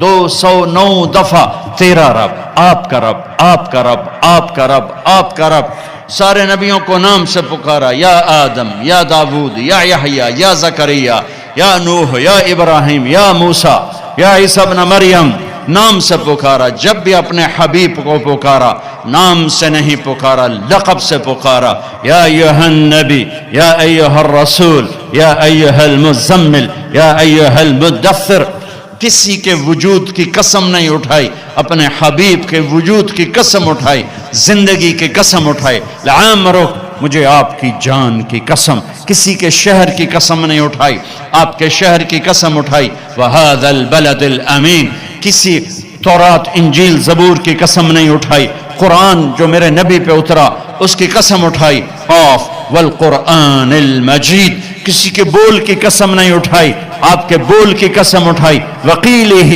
209 دفعہ تیرا رب، آپ کا رب، آپ کا رب، آپ کا رب، آپ کا رب. سارے نبیوں کو نام سے پکارا، یا آدم، یا داود، یا یحییٰ، یا زکریا، یا نوح، یا ابراہیم، یا موسیٰ، یا عیسیٰ ابن مریم. نام سے پکارا. جب بھی اپنے حبیب کو پکارا نام سے نہیں پکارا، لقب سے پکارا. یا ایھا النبی، یا ایھا الرسول، یا ایھا المزمل، یا ایھا المدثر. کسی کے وجود کی قسم نہیں اٹھائی، اپنے حبیب کے وجود کی قسم اٹھائی، زندگی کی قسم اٹھائی. لعمرک، مجھے آپ کی جان کی قسم. کسی کے شہر کی قسم نہیں اٹھائی، آپ کے شہر کی قسم اٹھائی. وَهَذَا الْبَلَدِ الْأَمِينَ. کسی تورات انجیل زبور کی قسم نہیں اٹھائی. قرآن جو میرے نبی پہ اترا اس کی قسم اٹھائی. قاف والقرآن المجید. کسی کے بول کی قسم نہیں اٹھائی، آپ کے بول کی قسم اٹھائی. وقیلہ